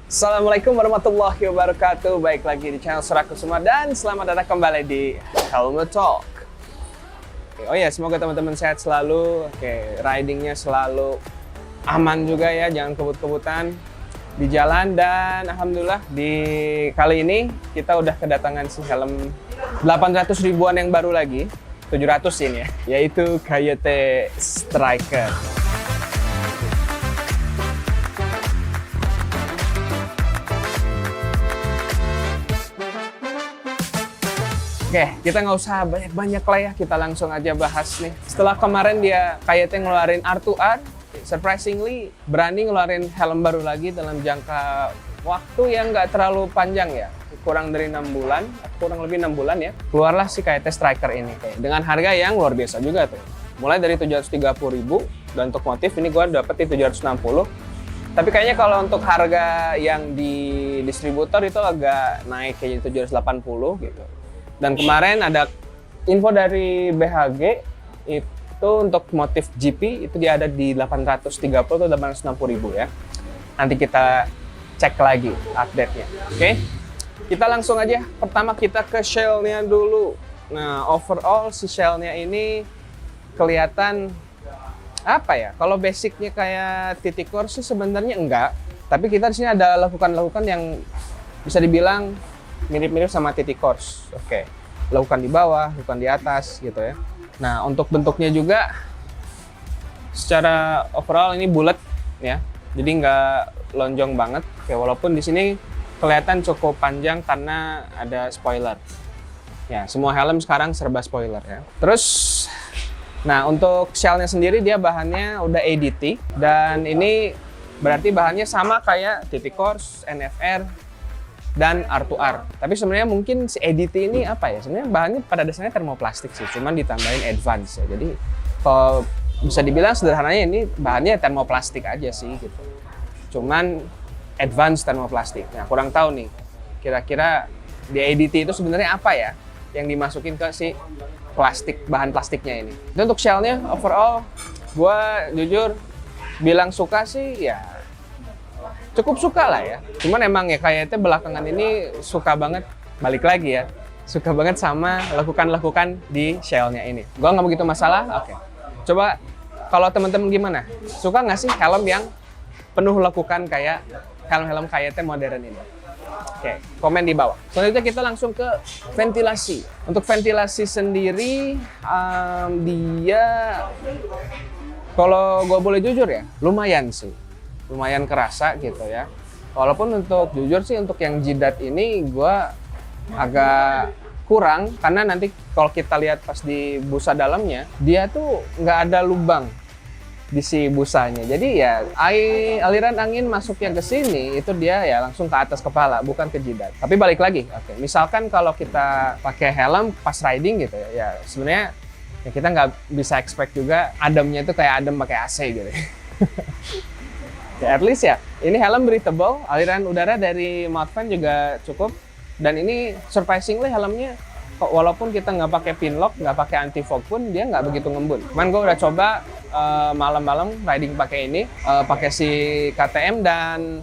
Assalamualaikum warahmatullahi wabarakatuh. Baik lagi di channel Surakusuma dan selamat datang kembali di Helmet Talk. Oh ya, semoga teman-teman sehat selalu. Ridingnya selalu aman juga ya, jangan kebut-kebutan di jalan. Dan alhamdulillah di kali ini kita udah kedatangan si helm 800 ribuan yang baru lagi, 700 ini ya, yaitu Kayete Striker. Oke, kita nggak usah banyak-banyak lah ya, kita langsung aja bahas nih. Setelah kemarin dia Kayete ngeluarin R2R, surprisingly berani ngeluarin helm baru lagi dalam jangka waktu yang nggak terlalu panjang ya. Kurang dari 6 bulan, kurang lebih 6 bulan ya. Keluarlah si Kayete Striker ini. Dengan harga yang luar biasa juga tuh. Mulai dari 730.000, dan untuk motif ini gue dapet di 760. Tapi kayaknya kalau untuk harga yang di distributor itu agak naik kayak 780 gitu. Dan kemarin ada info dari BHG itu untuk motif GP itu dia ada di 830 atau 860.000 ya. Nanti kita cek lagi update-nya. Oke. Kita langsung aja. Pertama kita ke shell-nya dulu. Nah, overall si shell-nya ini kelihatan apa ya? Kalau basicnya kayak Titicor sih sebenarnya enggak. Tapi kita di sini ada lakukan yang bisa dibilang mirip-mirip sama Titicor. Oke. Lakukan di bawah, lakukan di atas gitu ya. Nah, untuk bentuknya juga secara overall ini bulat ya. Jadi nggak lonjong banget. Oke, walaupun di sini kelihatan cukup panjang karena ada spoiler. Ya, semua helm sekarang serba spoiler ya. Terus nah, untuk shell-nya sendiri dia bahannya udah ADT dan ini berarti bahannya sama kayak Titicor, NFR dan R2R. Tapi sebenarnya mungkin si ADT ini apa ya? Sebenarnya bahannya pada dasarnya termoplastik sih, cuman ditambahin advance ya. Jadi kalau bisa dibilang sederhananya ini bahannya termoplastik aja sih gitu. Cuman advance termoplastik. Nah, kurang tahu nih kira-kira di ADT itu sebenarnya apa ya yang dimasukin ke si bahan plastiknya ini. Dan untuk shell-nya overall gua jujur bilang suka sih ya, cukup suka lah ya. Cuman emang ya kayaknya belakangan ini suka banget, balik lagi ya, suka banget sama lakukan di shell-nya ini. Gua nggak begitu masalah. Oke. Coba kalau teman-teman gimana? Suka nggak sih helm yang penuh lakukan kayak helm-helm Kayete modern ini? Oke, komen di bawah. Selanjutnya kita langsung ke ventilasi. Untuk ventilasi sendiri, dia kalau gue boleh jujur ya, lumayan sih. Lumayan kerasa gitu ya. Walaupun untuk jujur sih untuk yang jidat ini gue agak kurang. Karena nanti kalau kita lihat pas di busa dalamnya, dia tuh nggak ada lubang di si busanya. Jadi ya aliran angin masuknya ke sini itu dia ya langsung ke atas kepala, bukan ke jidat. Tapi balik lagi, oke. Misalkan kalau kita pakai helm pas riding gitu ya sebenarnya ya kita nggak bisa expect juga ademnya itu kayak adem pakai AC gitu. Ya at least ya ini helm breathable, aliran udara dari mount fan juga cukup. Dan ini surprisingly helmnya walaupun kita nggak pakai pinlock, nggak pakai anti fog pun dia nggak begitu ngembun. Cuman gue udah coba malam-malam riding pakai ini, pakai si KTM dan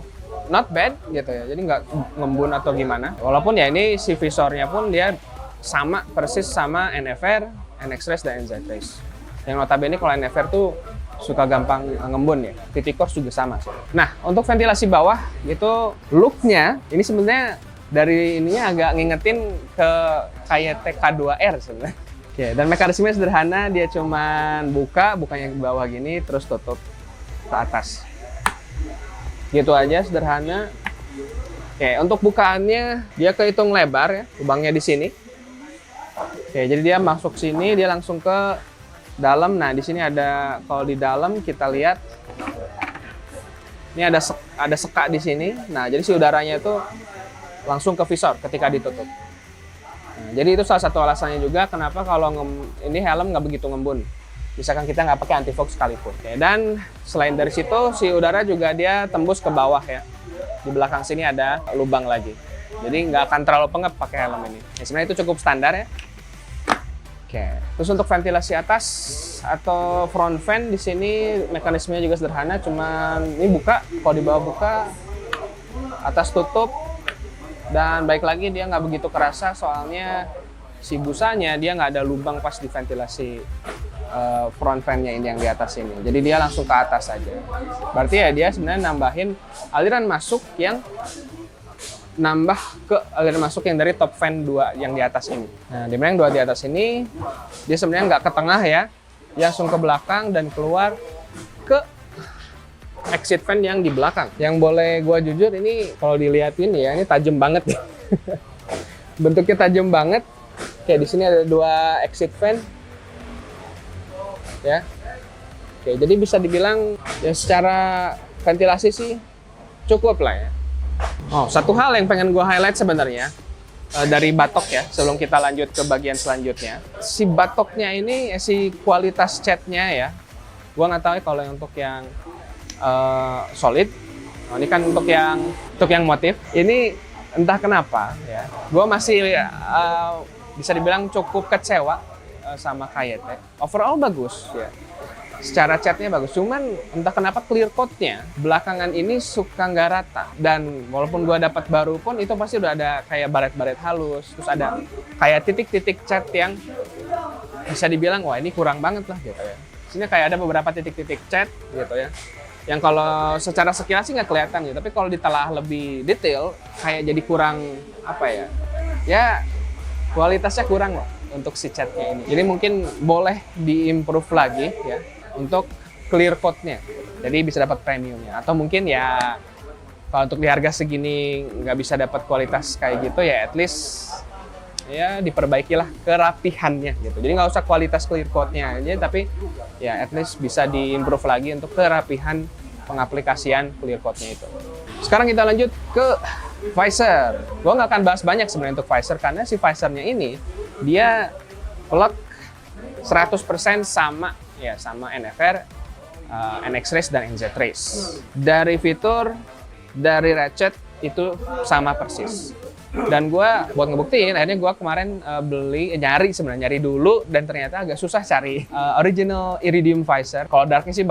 not bad gitu ya. Jadi nggak ngembun atau gimana. Walaupun ya ini si visornya pun dia sama persis sama NFR, NX Race dan NZ Race. Yang notabene kalau NFR tuh suka gampang ngembun ya. Titicor juga sama sih. Nah, untuk ventilasi bawah itu look-nya ini sebenarnya dari ininya agak ngingetin ke Kayete K2R sebenarnya. Oke, dan mekanismenya sederhana, dia cuman bukanya ke bawah gini terus tutup ke atas. Gitu aja sederhana. Oke, untuk bukaannya dia kehitung lebar ya, lubangnya di sini. Oke, jadi dia masuk sini, dia langsung ke dalam. Nah, di sini ada, kalau di dalam kita lihat ini ada sekak di sini. Nah, jadi si udaranya itu langsung ke visor ketika ditutup. Nah, jadi itu salah satu alasannya juga kenapa kalau ini helm nggak begitu ngembun. Misalkan kita nggak pakai anti fog sekalipun. Oke, dan selain dari situ, si udara juga dia tembus ke bawah ya. Di belakang sini ada lubang lagi. Jadi nggak akan terlalu pengap pakai helm ini. Ya, sebenarnya itu cukup standar ya. Oke, terus untuk ventilasi atas atau front fan di sini mekanismenya juga sederhana, cuman ini buka, kalau di bawah buka atas tutup, dan baik lagi dia nggak begitu kerasa soalnya si busanya dia nggak ada lubang pas di ventilasi front fan-nya ini yang di atas ini. Jadi dia langsung ke atas saja. Berarti ya dia sebenarnya nambahin aliran masuk yang aliran masuk yang dari top fan 2 yang di atas ini. Nah, dimana yang 2 di atas ini dia sebenarnya nggak ke tengah ya, dia langsung ke belakang dan keluar ke exit fan yang di belakang. Yang boleh gua jujur ini kalau dilihatin ya, ini tajam banget ya. Bentuknya tajam banget. Kayak di sini ada 2 exit fan. Ya. Oke, jadi bisa dibilang ya secara ventilasi sih cukup lah ya. Oh, satu hal yang pengen gua highlight sebenarnya dari batok ya, sebelum kita lanjut ke bagian selanjutnya. Si batoknya ini, si kualitas catnya ya, gua nggak tahu ya kalau untuk yang solid. Nah, ini kan untuk yang motif. Ini entah kenapa ya, gua masih bisa dibilang cukup kecewa sama KYT. Overall bagus ya. Secara catnya bagus, cuman entah kenapa clear coat-nya belakangan ini suka nggak rata. Dan walaupun gua dapat baru pun itu pasti udah ada kayak baret-baret halus, terus ada kayak titik-titik cat yang bisa dibilang wah ini kurang banget lah gitu ya. Sini kayak ada beberapa titik-titik cat gitu ya, yang kalau secara sekilas sih nggak kelihatan gitu, tapi kalau ditelaah lebih detail kayak jadi kurang apa ya, ya kualitasnya kurang loh untuk si catnya ini. Jadi mungkin boleh diimprove lagi ya untuk clear coat-nya, jadi bisa dapat premiumnya. Atau mungkin ya kalau untuk di harga segini nggak bisa dapat kualitas kayak gitu ya, at least ya diperbaikilah kerapihannya gitu. Jadi nggak usah kualitas clear coat-nya aja, tapi ya at least bisa diimprove lagi untuk kerapihan pengaplikasian clear coat-nya itu. Sekarang kita lanjut ke visor. Gue nggak akan bahas banyak sebenarnya untuk visor, karena si visornya ini dia plug 100% sama NFR, NX Race dan NZ Race. Dari fitur, dari ratchet itu sama persis. Dan gue buat ngebuktiin, akhirnya gue kemarin nyari dulu, dan ternyata agak susah cari original Iridium visor. Kalau darknya sih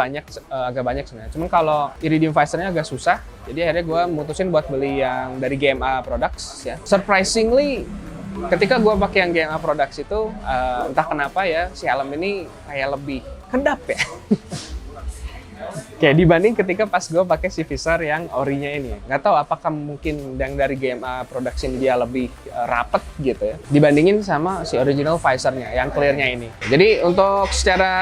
agak banyak sebenarnya. Cuman kalau Iridium visornya agak susah, jadi akhirnya gue mutusin buat beli yang dari GMA Products ya. Surprisingly, ketika gue pakai yang GMA Products itu, entah kenapa ya, si helm ini kayak lebih kedap ya. Kayak dibanding ketika pas gue pakai si visor yang orinya ini. Nggak tahu apakah mungkin yang dari GMA Products ini dia lebih rapet gitu ya, dibandingin sama si original visornya yang clearnya ini. Jadi untuk secara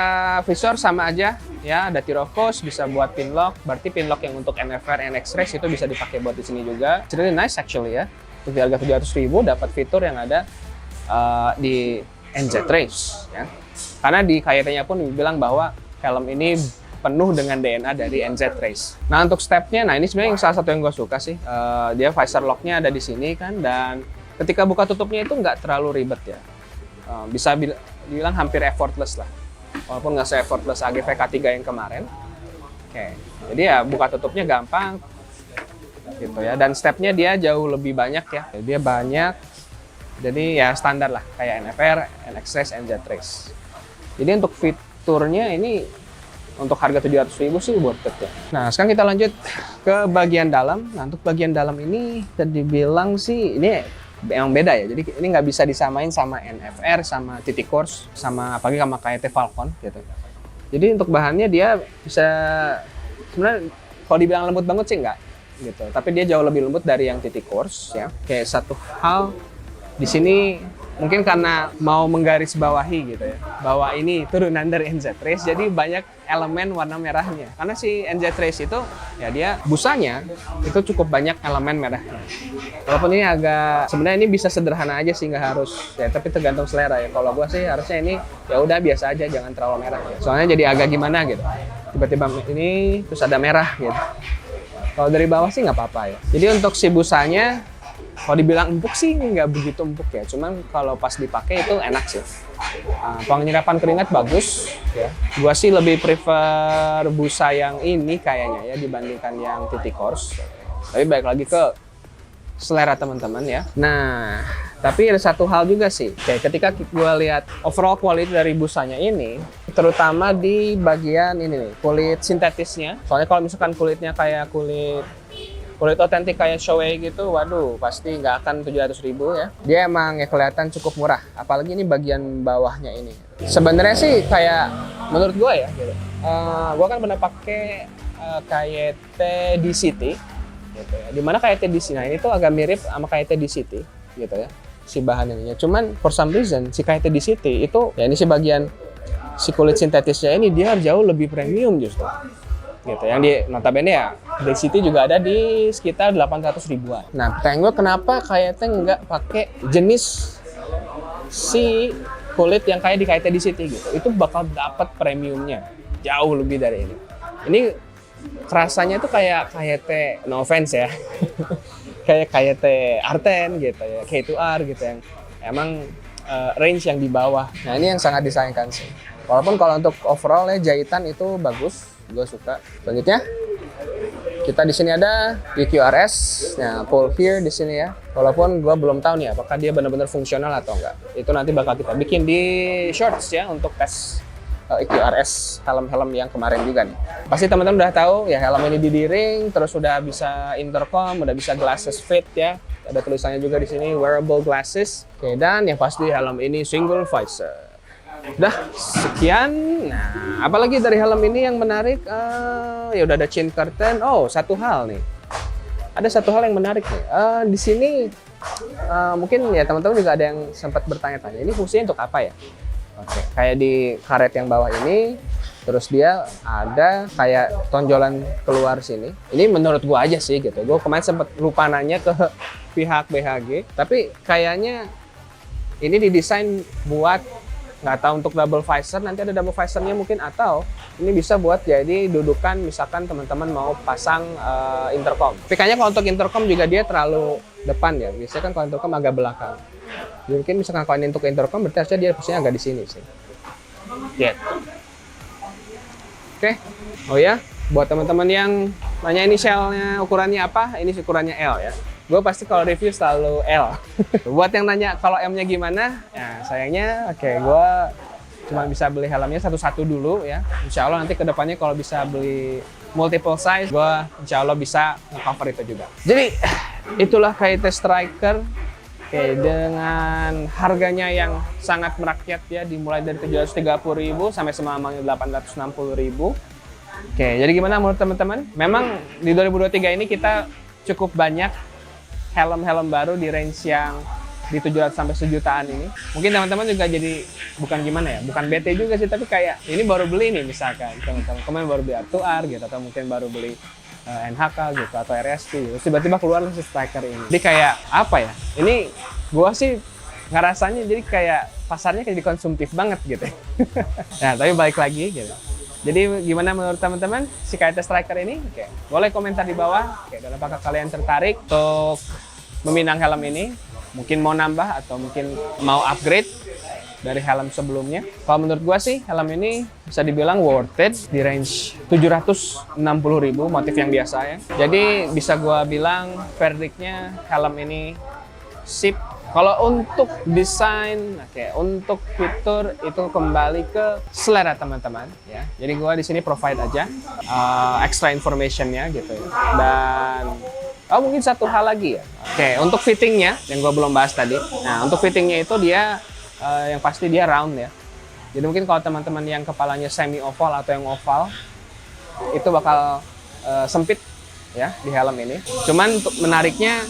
visor sama aja ya, ada Tyrofos, bisa buat pin lock. Berarti pin lock yang untuk NFR, NX Race itu bisa dipakai buat di sini juga. It's really nice actually ya. Untuk di harga 700.000 dapat fitur yang ada di NZ Race ya. Karena di KYT-nya pun dibilang bahwa helm ini penuh dengan DNA dari NZ Race. Nah untuk stepnya, nah ini sebenarnya salah satu yang gue suka sih. Dia visor lock-nya ada di sini kan, dan ketika buka tutupnya itu nggak terlalu ribet ya. Bisa dibilang hampir effortless lah. Walaupun nggak se-effortless AGV K3 yang kemarin. Oke, jadi ya buka tutupnya gampang gitu ya. Dan stepnya dia jauh lebih banyak ya. Dia banyak, jadi ya standar lah kayak NFR, NX Race, NZ Race. Jadi untuk fiturnya ini untuk harga 700.000 sih worth it ya. Nah sekarang kita lanjut ke bagian dalam. Nah untuk bagian dalam ini tadi bilang sih ini emang beda ya. Jadi ini nggak bisa disamain sama NFR, sama TT Course, sama apalagi sama KYT Falcon gitu. Jadi untuk bahannya dia bisa sebenarnya kalau dibilang lembut banget sih enggak gitu. Tapi dia jauh lebih lembut dari yang TT Course ya. Kayak satu hal di sini mungkin karena mau menggarisbawahi gitu ya, bahwa ini turunan dari NZ Race, jadi banyak elemen warna merahnya. Karena si NZ Race itu, ya dia busanya itu cukup banyak elemen merahnya. Walaupun ini agak, sebenarnya ini bisa sederhana aja sih, nggak harus, ya tapi tergantung selera ya. Kalau gua sih harusnya ini ya udah biasa aja, jangan terlalu merah. Ya. Soalnya jadi agak gimana gitu. Tiba-tiba ini terus ada merah gitu. Kalau dari bawah sih nggak apa-apa ya. Jadi untuk si busanya, kalau dibilang empuk sih nggak begitu empuk ya, cuman kalau pas dipakai itu enak sih. Penyerapan keringat bagus ya. Gua sih lebih prefer busa yang ini kayaknya ya dibandingkan yang TT Course. Tapi balik lagi ke selera teman-teman ya. Nah, tapi ada satu hal juga sih. Kayak ketika gua lihat overall quality dari busanya ini, terutama di bagian ini nih, kulit sintetisnya. Soalnya kalau misalkan kulitnya kayak kulit kulit otentik kayak Shoei gitu, waduh pasti nggak akan 700.000 ya. Dia emang ya kelihatan cukup murah, apalagi ini bagian bawahnya ini. Sebenarnya sih kayak menurut gua ya, gitu. Gua kan pernah pakai KYT DCT, gitu ya. Dimana KYT DCT, nah ini tuh agak mirip sama KYT DCT, gitu ya. Si bahan ininya, cuman for some reason si KYT DCT itu, ya ini si bagian si kulit sintetisnya ini dia jauh lebih premium justru. Gitu yang di notabene ya DCT juga ada di sekitar 800 ribuan. Nah pertanyaan gue kenapa KYT nggak pakai jenis si kulit yang kayak di KYT DCT gitu, itu bakal dapat premiumnya jauh lebih dari ini. Ini rasanya tuh kayak KYT, no offense ya, kayak KYT Arten gitu ya, K2R gitu yang emang range yang di bawah. Nah ini yang sangat disayangkan sih. Walaupun kalau untuk overall ya jahitan itu bagus, gue suka. Selanjutnya kita di sini ada EQRS, nah pull here di sini ya. Walaupun gue belum tahu nih apakah dia benar-benar fungsional atau enggak. Itu nanti bakal kita bikin di shorts ya untuk tes EQRS helm-helm yang kemarin juga nih. Pasti teman-teman udah tahu ya helm ini didiring, terus udah bisa intercom, udah bisa glasses fit ya. Ada tulisannya juga di sini wearable glasses. Oke, dan yang pasti helm ini single visor. Udah sekian. Nah, apalagi dari helm ini yang menarik? Ya udah ada chin curtain. Oh, satu hal nih. Ada satu hal yang menarik nih. Di sini mungkin ya teman-teman juga ada yang sempat bertanya-tanya. Ini fungsinya untuk apa ya? Oke, kayak di karet yang bawah ini, terus dia ada kayak tonjolan keluar sini. Ini menurut gua aja sih gitu. Gua kemarin sempat lupa nanya ke pihak BHG, tapi kayaknya ini didesain buat nggak tahu untuk double visor, nanti ada double visornya mungkin, atau ini bisa buat jadi dudukan misalkan teman-teman mau pasang intercom. Tapi kayaknya kalau untuk intercom juga dia terlalu depan ya, biasanya kan kalau intercom agak belakang. Jadi mungkin misalkan kalau ini untuk intercom berarti harusnya dia posisinya agak di sini sih. Gitu. Oke. Oh ya, buat teman-teman yang nanya ini shellnya ukurannya apa, ini ukurannya L ya. Gue pasti kalau review selalu L. Buat yang nanya kalau M-nya gimana, ya sayangnya gue cuma bisa beli helmnya satu-satu dulu ya. Insya Allah nanti kedepannya kalau bisa beli multiple size, gue insya Allah bisa nge-cover itu juga. Jadi itulah KYT Striker. Oke, dengan harganya yang sangat merakyat ya, dimulai dari 730.000 sampai semamangnya 860.000. Oke, jadi gimana menurut teman-teman? Memang di 2023 ini kita cukup banyak helm-helm baru di range yang di 700 sampai sejutaan ini. Mungkin teman-teman juga jadi bukan gimana ya, bukan bete juga sih, tapi kayak ini baru beli nih misalkan teman-teman kemarin baru beli R2R gitu, atau mungkin baru beli NHK gitu atau RST gitu. Tiba-tiba keluar si Striker ini. Jadi kayak apa ya? Ini gua sih ngerasanya jadi kayak pasarnya kayak dikonsumtif banget gitu. Nah, tapi balik lagi gitu. Jadi gimana menurut teman-teman si KYT Striker ini? Oke, boleh komentar di bawah. Oke, dan apakah kalian tertarik untuk meminang helm ini? Mungkin mau nambah atau mungkin mau upgrade dari helm sebelumnya. Kalau menurut gua sih helm ini bisa dibilang worth it di range 760.000 motif yang biasa ya. Jadi bisa gua bilang verdictnya helm ini sip. Kalau untuk desain, untuk fitur itu kembali ke selera teman-teman ya. Jadi gua di sini provide aja extra informationnya gitu ya. Dan mungkin satu hal lagi ya. Oke, untuk fittingnya yang gua belum bahas tadi. Nah, untuk fittingnya itu dia yang pasti dia round ya. Jadi mungkin kalau teman-teman yang kepalanya semi oval atau yang oval itu bakal sempit ya di helm ini. Cuman untuk menariknya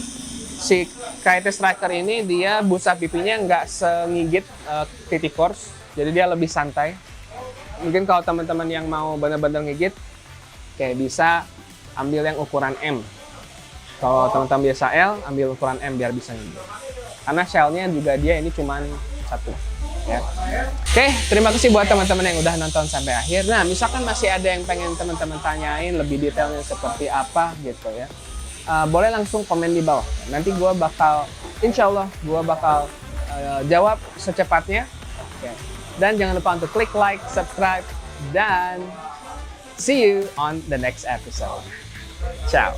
si KYT Striker ini dia busa pipinya nggak sengigit titik course, jadi dia lebih santai. Mungkin kalau teman-teman yang mau benar-benar ngigit, kayak bisa ambil yang ukuran M. Kalau teman-teman biasa L, ambil ukuran M biar bisa ngigit. Karena shellnya juga dia ini cuman satu. Ya. Oke, terima kasih buat teman-teman yang udah nonton sampai akhir. Nah, misalkan masih ada yang pengen teman-teman tanyain lebih detailnya seperti apa gitu ya. Boleh langsung komen di bawah. Nanti gue bakal, insya Allah gue bakal jawab secepatnya. Okay. Dan jangan lupa untuk klik like, subscribe, dan see you on the next episode. Ciao.